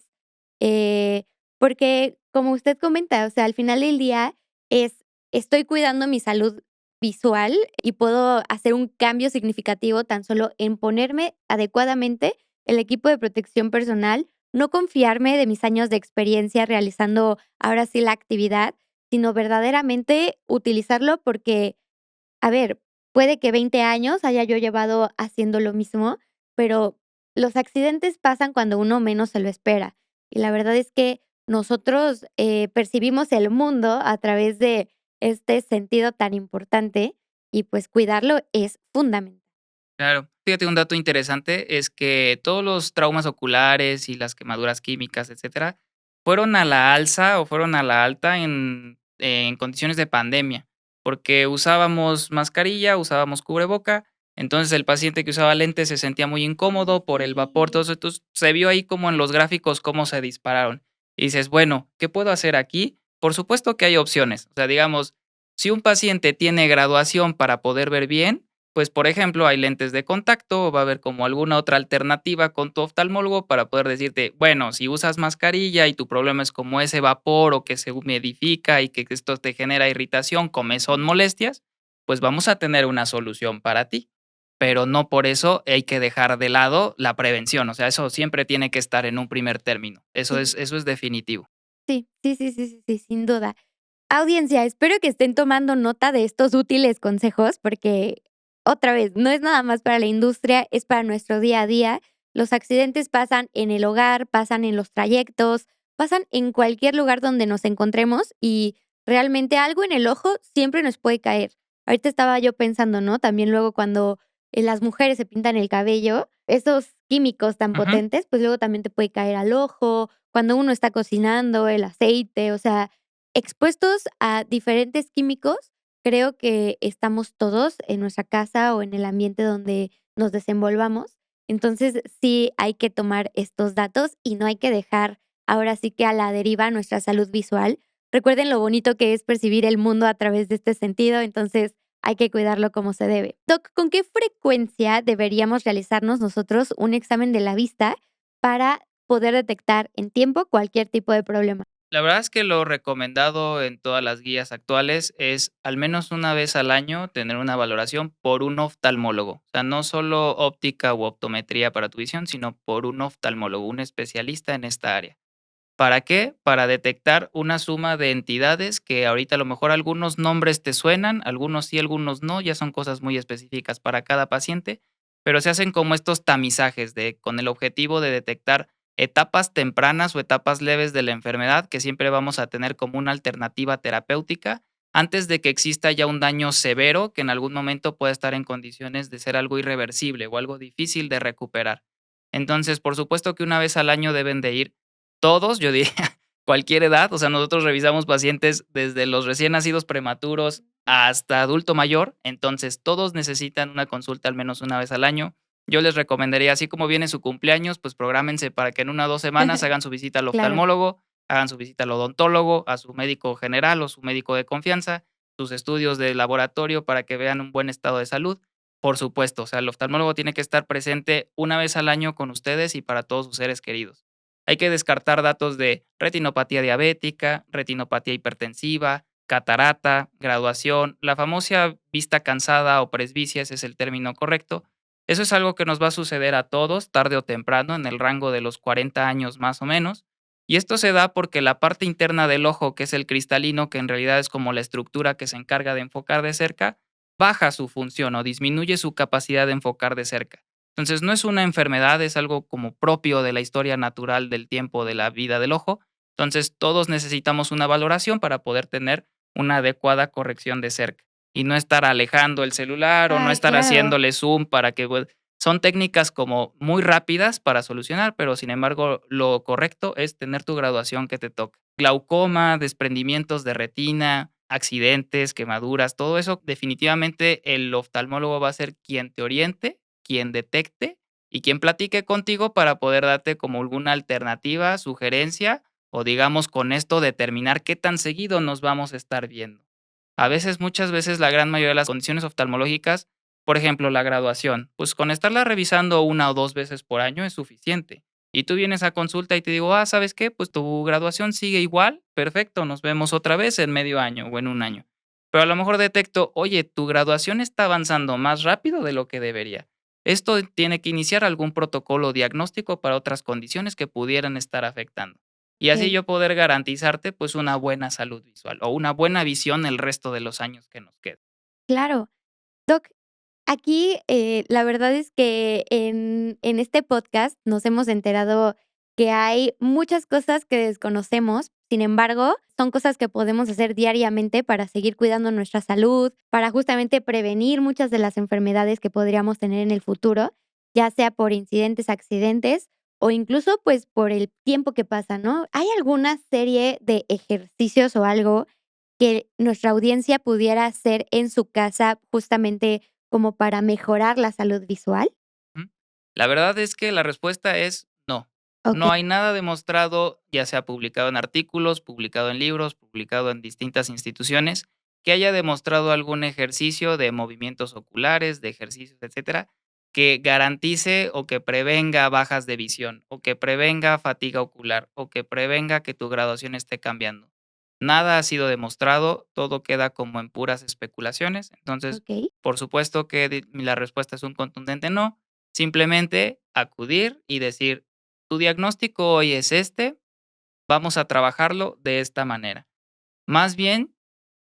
eh, Porque, como usted comenta, o sea, al final del día es, estoy cuidando mi salud visual y puedo hacer un cambio significativo tan solo en ponerme adecuadamente el equipo de protección personal, no confiarme de mis años de experiencia realizando ahora sí la actividad, sino verdaderamente utilizarlo porque, a ver, puede que 20 años haya yo llevado haciendo lo mismo, pero los accidentes pasan cuando uno menos se lo espera. Y la verdad es que nosotros percibimos el mundo a través de este sentido tan importante y pues cuidarlo es fundamental. claro. Fíjate, un dato interesante es que todos los traumas oculares y las quemaduras químicas, etcétera, fueron a la alza o fueron a la alta en condiciones de pandemia, porque usábamos mascarilla, usábamos cubreboca, entonces el paciente que usaba lentes se sentía muy incómodo por el vapor, todo eso, entonces se vio ahí como en los gráficos cómo se dispararon. Y dices, bueno, ¿qué puedo hacer aquí? Por supuesto que hay opciones. O sea, digamos, si un paciente tiene graduación para poder ver bien, pues, por ejemplo, hay lentes de contacto, o va a haber como alguna otra alternativa con tu oftalmólogo para poder decirte, bueno, si usas mascarilla y tu problema es como ese vapor o que se humidifica y que esto te genera irritación, comezón, molestias, pues vamos a tener una solución para ti. Pero no por eso hay que dejar de lado la prevención, o sea, eso siempre tiene que estar en un primer término. Sí, Eso es definitivo. sí, sí, sí, sí, sí, sí, sin duda. Audiencia, espero que estén tomando nota de estos útiles consejos porque, otra vez, no es nada más para la industria, es para nuestro día a día. Los accidentes pasan en el hogar, pasan en los trayectos, pasan en cualquier lugar donde nos encontremos y realmente algo en el ojo siempre nos puede caer. Ahorita estaba yo pensando, ¿no? También luego cuando las mujeres se pintan el cabello, esos químicos tan Ujú. potentes, pues luego también te puede caer al ojo, cuando uno está cocinando, el aceite, o sea, expuestos a diferentes químicos, creo que estamos todos en nuestra casa o en el ambiente donde nos desenvolvamos. Entonces, sí hay que tomar estos datos y no hay que dejar ahora sí que a la deriva nuestra salud visual. Recuerden lo bonito que es percibir el mundo a través de este sentido, entonces hay que cuidarlo como se debe. Doc, ¿con qué frecuencia deberíamos realizarnos nosotros un examen de la vista para poder detectar en tiempo cualquier tipo de problema? La verdad es que lo recomendado en todas las guías actuales es al menos una vez al año tener una valoración por un oftalmólogo. O sea, no solo óptica u optometría para tu visión, sino por un oftalmólogo, un especialista en esta área. ¿Para qué? Para detectar una suma de entidades que ahorita a lo mejor algunos nombres te suenan, algunos sí, algunos no, ya son cosas muy específicas para cada paciente, pero se hacen como estos tamizajes con el objetivo de detectar etapas tempranas o etapas leves de la enfermedad que siempre vamos a tener como una alternativa terapéutica antes de que exista ya un daño severo que en algún momento pueda estar en condiciones de ser algo irreversible o algo difícil de recuperar. Entonces, por supuesto que una vez al año deben de ir todos, yo diría, cualquier edad, o sea, nosotros revisamos pacientes desde los recién nacidos prematuros hasta adulto mayor, entonces todos necesitan una consulta al menos una vez al año. Yo les recomendaría, así como viene su cumpleaños, pues prográmense para que en 1 o 2 semanas hagan su visita al Claro, oftalmólogo, hagan su visita al odontólogo, a su médico general o su médico de confianza, sus estudios de laboratorio para que vean un buen estado de salud. Por supuesto, o sea, el oftalmólogo tiene que estar presente una vez al año con ustedes y para todos sus seres queridos. Hay que descartar datos de retinopatía diabética, retinopatía hipertensiva, catarata, graduación, la famosa vista cansada o presbicia, ese es el término correcto. Eso es algo que nos va a suceder a todos, tarde o temprano, en el rango de los 40 años más o menos. Y esto se da porque la parte interna del ojo, que es el cristalino, que en realidad es como la estructura que se encarga de enfocar de cerca, baja su función o disminuye su capacidad de enfocar de cerca. Entonces, no es una enfermedad, es algo como propio de la historia natural del tiempo de la vida del ojo. Entonces, todos necesitamos una valoración para poder tener una adecuada corrección de cerca y no estar alejando el celular o no ay, estar claro. haciéndole zoom para que son técnicas como muy rápidas para solucionar, pero sin embargo, lo correcto es tener tu graduación que te toca. Glaucoma, desprendimientos de retina, accidentes, quemaduras, todo eso, definitivamente el oftalmólogo va a ser quien te oriente, quien detecte y quien platique contigo para poder darte como alguna alternativa, sugerencia o digamos con esto determinar qué tan seguido nos vamos a estar viendo. A veces, muchas veces, la gran mayoría de las condiciones oftalmológicas, por ejemplo, la graduación, pues con estarla revisando 1 o 2 veces por año es suficiente. Y tú vienes a consulta y te digo, ¿sabes qué? Pues tu graduación sigue igual, perfecto, nos vemos otra vez en medio año o en un año. Pero a lo mejor detecto, oye, tu graduación está avanzando más rápido de lo que debería. Esto tiene que iniciar algún protocolo diagnóstico para otras condiciones que pudieran estar afectando. Y así Ok, yo poder garantizarte pues una buena salud visual o una buena visión el resto de los años que nos quedan. claro. Doc, aquí, la verdad es que en este podcast nos hemos enterado que hay muchas cosas que desconocemos, sin embargo, son cosas que podemos hacer diariamente para seguir cuidando nuestra salud, para justamente prevenir muchas de las enfermedades que podríamos tener en el futuro, ya sea por incidentes, accidentes o incluso, pues, por el tiempo que pasa, ¿no? ¿Hay alguna serie de ejercicios o algo que nuestra audiencia pudiera hacer en su casa justamente como para mejorar la salud visual? Ujú. La verdad es que la respuesta es no. Okey, No hay nada demostrado, ya sea publicado en artículos, publicado en libros, publicado en distintas instituciones, que haya demostrado algún ejercicio de movimientos oculares, de ejercicios, etcétera, que garantice o que prevenga bajas de visión, o que prevenga fatiga ocular, o que prevenga que tu graduación esté cambiando. Nada ha sido demostrado, todo queda como en puras especulaciones. Entonces, okey, por supuesto que la respuesta es un contundente no. Simplemente acudir y decir, tu diagnóstico hoy es este, vamos a trabajarlo de esta manera. Más bien,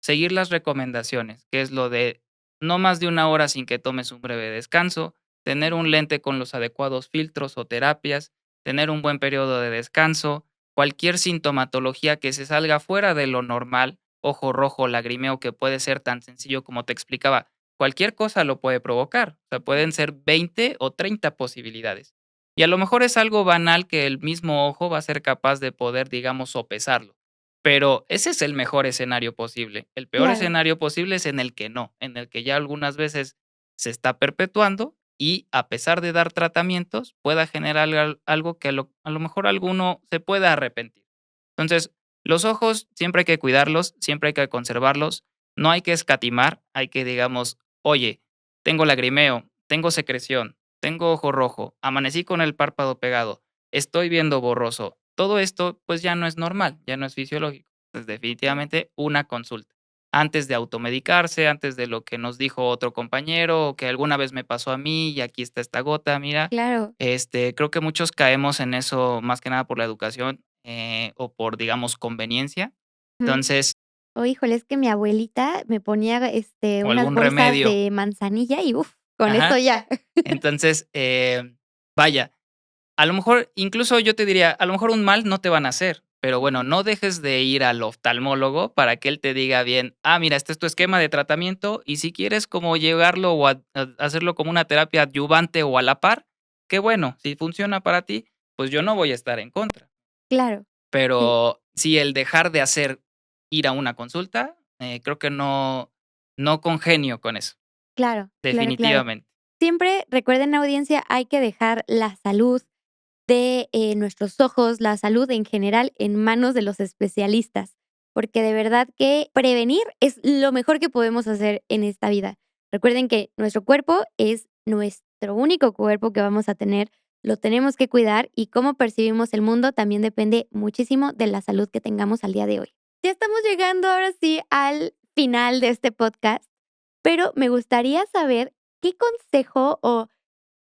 seguir las recomendaciones, que es lo de no más de 1 hora sin que tomes un breve descanso, tener un lente con los adecuados filtros o terapias, tener un buen periodo de descanso, cualquier sintomatología que se salga fuera de lo normal, ojo rojo, lagrimeo, que puede ser tan sencillo como te explicaba, cualquier cosa lo puede provocar, o sea, pueden ser 20 o 30 posibilidades. Y a lo mejor es algo banal que el mismo ojo va a ser capaz de poder, digamos, sopesarlo. Pero ese es el mejor escenario posible. El peor claro. escenario posible es en el que no, en el que ya algunas veces se está perpetuando y a pesar de dar tratamientos, pueda generar algo que a lo mejor alguno se pueda arrepentir. Entonces, los ojos siempre hay que cuidarlos, siempre hay que conservarlos, no hay que escatimar, hay que, digamos, oye, tengo lagrimeo, tengo secreción, tengo ojo rojo, amanecí con el párpado pegado, estoy viendo borroso. Todo esto, pues, ya no es normal, ya no es fisiológico. Pues, definitivamente una consulta. Antes de automedicarse, antes de lo que nos dijo otro compañero, o que alguna vez me pasó a mí y aquí está esta gota, mira. Claro. Creo que muchos caemos en eso más que nada por la educación, o por, digamos, conveniencia. Ujú. Entonces, Oh, híjole, es que mi abuelita me ponía, o unas algún bolsas remedio. de manzanilla y, con eso Ajá. ya. Entonces, vaya, a lo mejor, incluso yo te diría, a lo mejor un mal no te van a hacer, pero bueno, no dejes de ir al oftalmólogo para que él te diga bien, mira, este es tu esquema de tratamiento y si quieres como llevarlo o hacerlo como una terapia adyuvante o a la par, qué bueno, si funciona para ti, pues yo no voy a estar en contra. Claro, sí, Pero sí, el dejar de hacer ir a una consulta, creo que no congenio con eso, claro, claro, claro. definitivamente. Siempre recuerden, audiencia, hay que dejar la salud de nuestros ojos, la salud en general, en manos de los especialistas, porque de verdad que prevenir es lo mejor que podemos hacer en esta vida. Recuerden que nuestro cuerpo es nuestro único cuerpo que vamos a tener, lo tenemos que cuidar y cómo percibimos el mundo también depende muchísimo de la salud que tengamos al día de hoy. Ya estamos llegando ahora sí al final de este podcast, pero me gustaría saber qué consejo o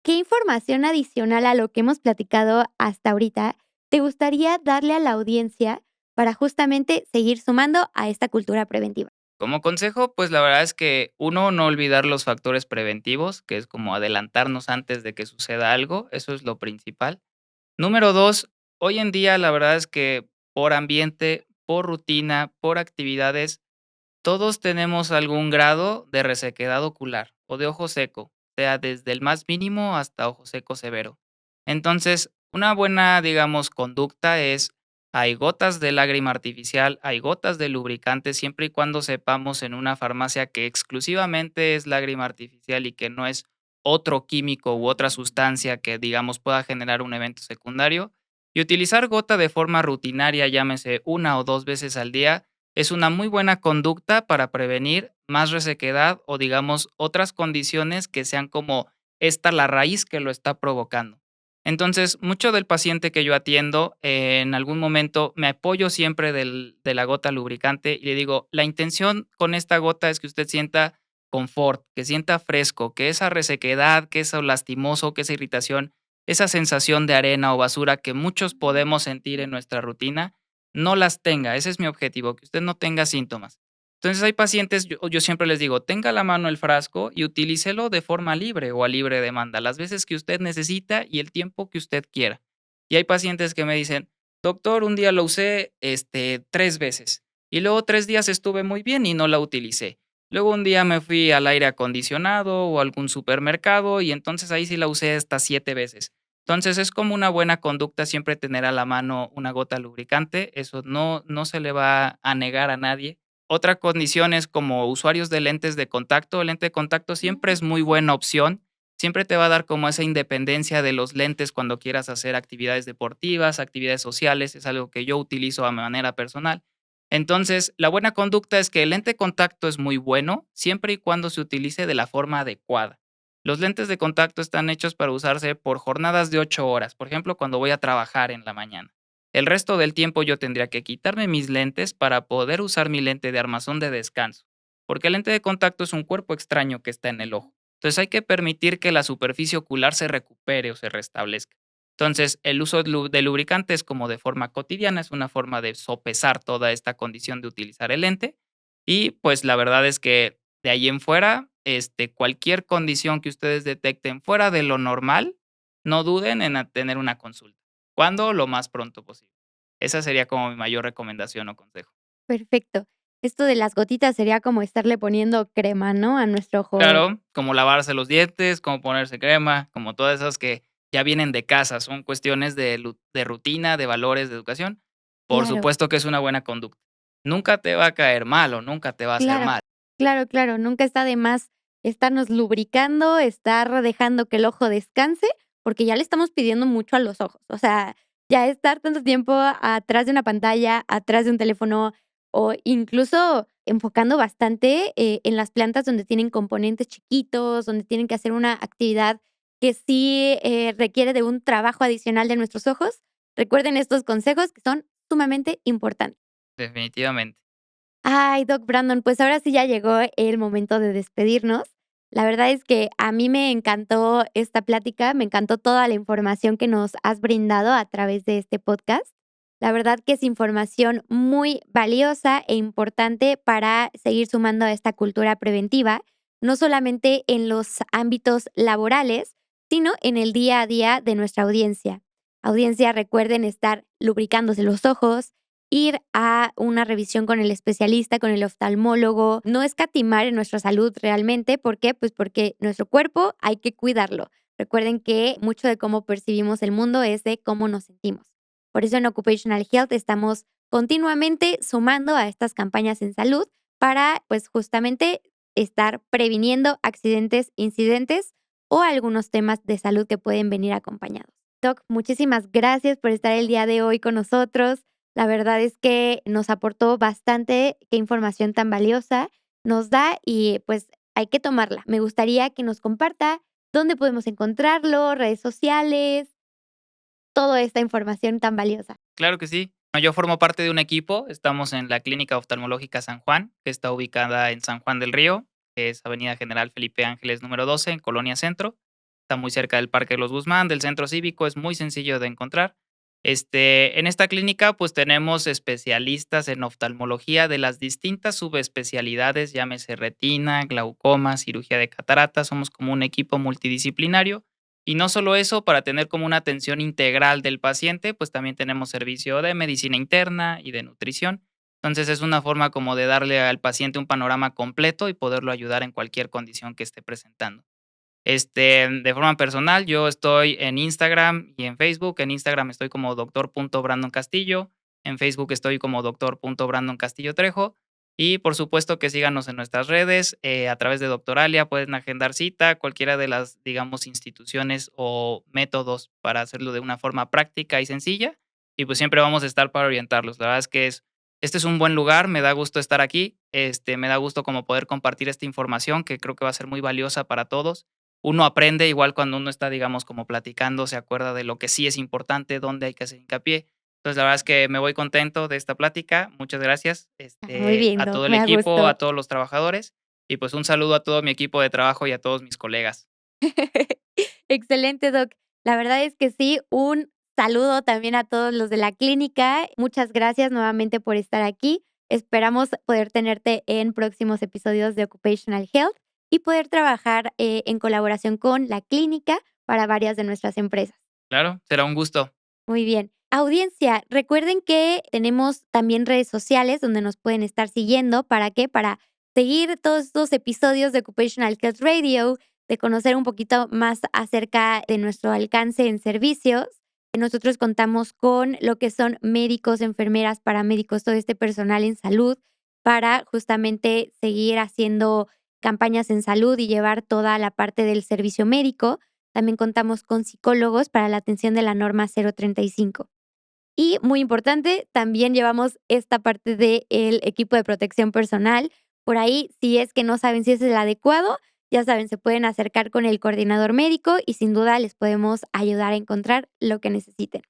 ¿qué información adicional a lo que hemos platicado hasta ahorita te gustaría darle a la audiencia para justamente seguir sumando a esta cultura preventiva? Como consejo, pues la verdad es que uno, no olvidar los factores preventivos, que es como adelantarnos antes de que suceda algo, eso es lo principal. Número 2, hoy en día la verdad es que por ambiente, por rutina, por actividades, todos tenemos algún grado de resequedad ocular o de ojo seco, sea desde el más mínimo hasta ojo seco severo. Entonces, una buena, digamos, conducta es, hay gotas de lágrima artificial, hay gotas de lubricante, siempre y cuando sepamos en una farmacia que exclusivamente es lágrima artificial y que no es otro químico u otra sustancia que, digamos, pueda generar un evento secundario. Y utilizar gota de forma rutinaria, llámese 1 o 2 veces al día, es una muy buena conducta para prevenir más resequedad o, digamos, otras condiciones que sean como esta la raíz que lo está provocando. Entonces, mucho del paciente que yo atiendo, en algún momento me apoyo siempre de la gota lubricante y le digo, la intención con esta gota es que usted sienta confort, que sienta fresco, que esa resequedad, que eso lastimoso, que esa irritación, esa sensación de arena o basura que muchos podemos sentir en nuestra rutina, no las tenga. Ese es mi objetivo, que usted no tenga síntomas. Entonces hay pacientes, yo siempre les digo, tenga a la mano el frasco y utilícelo de forma libre o a libre demanda, las veces que usted necesita y el tiempo que usted quiera. Y hay pacientes que me dicen, doctor, un día lo usé 3 veces y luego 3 días estuve muy bien y no la utilicé. Luego un día me fui al aire acondicionado o a algún supermercado y entonces ahí sí la usé hasta 7 veces. Entonces, es como una buena conducta siempre tener a la mano una gota lubricante, eso no se le va a negar a nadie. Otra condición es como usuarios de lentes de contacto, el lente de contacto siempre es muy buena opción, siempre te va a dar como esa independencia de los lentes cuando quieras hacer actividades deportivas, actividades sociales, es algo que yo utilizo a manera personal. Entonces, la buena conducta es que el lente de contacto es muy bueno siempre y cuando se utilice de la forma adecuada. Los lentes de contacto están hechos para usarse por jornadas de 8 horas, por ejemplo, cuando voy a trabajar en la mañana. El resto del tiempo yo tendría que quitarme mis lentes para poder usar mi lente de armazón de descanso, porque el lente de contacto es un cuerpo extraño que está en el ojo. Entonces hay que permitir que la superficie ocular se recupere o se restablezca. Entonces el uso de lubricante es como de forma cotidiana, es una forma de sopesar toda esta condición de utilizar el lente y pues la verdad es que de ahí en fuera, cualquier condición que ustedes detecten fuera de lo normal, no duden en tener una consulta. ¿Cuándo? Lo más pronto posible. Esa sería como mi mayor recomendación o consejo. Perfecto. Esto de las gotitas sería como estarle poniendo crema, ¿no? A nuestro ojo. Claro, como lavarse los dientes, como ponerse crema, como todas esas que ya vienen de casa, son cuestiones de rutina, de valores, de educación. Por Claro, supuesto que es una buena conducta. Nunca te va a caer mal o nunca te va a hacer claro, mal. claro, claro. Nunca está de más estarnos lubricando, estar dejando que el ojo descanse, porque ya le estamos pidiendo mucho a los ojos. O sea, ya estar tanto tiempo atrás de una pantalla, atrás de un teléfono o incluso enfocando bastante en las plantas donde tienen componentes chiquitos, donde tienen que hacer una actividad que sí requiere de un trabajo adicional de nuestros ojos. Recuerden estos consejos que son sumamente importantes. Definitivamente. Ay, Doc Brandon, pues ahora sí ya llegó el momento de despedirnos. La verdad es que a mí me encantó esta plática, me encantó toda la información que nos has brindado a través de este podcast. La verdad que es información muy valiosa e importante para seguir sumando a esta cultura preventiva, no solamente en los ámbitos laborales, sino en el día a día de nuestra audiencia. Audiencia, recuerden estar lubricándose los ojos, ir a una revisión con el especialista, con el oftalmólogo, no escatimar en nuestra salud realmente. ¿Por qué? Pues porque nuestro cuerpo hay que cuidarlo. Recuerden que mucho de cómo percibimos el mundo es de cómo nos sentimos. Por eso en Occupational Health estamos continuamente sumando a estas campañas en salud para, pues justamente, estar previniendo accidentes, incidentes o algunos temas de salud que pueden venir acompañados. Doc, muchísimas gracias por estar el día de hoy con nosotros. La verdad es que nos aportó bastante, qué información tan valiosa nos da y pues hay que tomarla. Me gustaría que nos comparta dónde podemos encontrarlo, redes sociales, toda esta información tan valiosa. Claro que sí. No, yo formo parte de un equipo, estamos en la Clínica Oftalmológica San Juan, que está ubicada en San Juan del Río, que es Avenida General Felipe Ángeles número 12, en Colonia Centro. Está muy cerca del Parque de los Guzmán, del Centro Cívico, es muy sencillo de encontrar. En esta clínica, pues tenemos especialistas en oftalmología de las distintas subespecialidades, llámese retina, glaucoma, cirugía de catarata, somos como un equipo multidisciplinario. Y no solo eso, para tener como una atención integral del paciente, pues también tenemos servicio de medicina interna y de nutrición. Entonces es una forma como de darle al paciente un panorama completo y poderlo ayudar en cualquier condición que esté presentando. De forma personal, yo estoy en Instagram y en Facebook. En Instagram estoy como doctor.brandon Castillo. En Facebook estoy como doctor.brandon Castillo Trejo. Y por supuesto que síganos en nuestras redes. A través de Doctoralia pueden agendar cita, cualquiera de las, digamos, instituciones o métodos para hacerlo de una forma práctica y sencilla. Y pues siempre vamos a estar para orientarlos. La verdad es que este es un buen lugar, me da gusto estar aquí. Me da gusto como poder compartir esta información que creo que va a ser muy valiosa para todos. Uno aprende igual cuando uno está, digamos, como platicando, se acuerda de lo que sí es importante, dónde hay que hacer hincapié. Entonces, la verdad es que me voy contento de esta plática. Muchas gracias, Muy bien, a Doc, todo el me da equipo, a gusto. todos los trabajadores y pues un saludo a todo mi equipo de trabajo y a todos mis colegas. Excelente, Doc. La verdad es que sí, un saludo también a todos los de la clínica. Muchas gracias nuevamente por estar aquí. Esperamos poder tenerte en próximos episodios de Occupational Health y poder trabajar en colaboración con la clínica para varias de nuestras empresas. Claro, será un gusto. Muy bien. Audiencia, recuerden que tenemos también redes sociales donde nos pueden estar siguiendo. ¿Para qué? Para seguir todos estos episodios de Occupational Health Radio, de conocer un poquito más acerca de nuestro alcance en servicios. Nosotros contamos con lo que son médicos, enfermeras, paramédicos, todo este personal en salud para justamente seguir haciendo campañas en salud y llevar toda la parte del servicio médico. También contamos con psicólogos para la atención de la norma 035. Y muy importante, también llevamos esta parte del equipo de protección personal. Por ahí, si es que no saben si ese es el adecuado, ya saben, se pueden acercar con el coordinador médico y sin duda les podemos ayudar a encontrar lo que necesiten.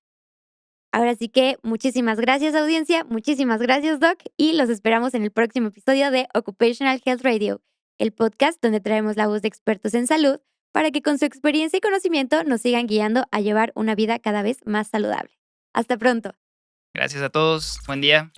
Ahora sí que muchísimas gracias audiencia, muchísimas gracias Doc y los esperamos en el próximo episodio de Occupational Health Radio, el podcast donde traemos la voz de expertos en salud para que con su experiencia y conocimiento nos sigan guiando a llevar una vida cada vez más saludable. Hasta pronto. Gracias a todos. Buen día.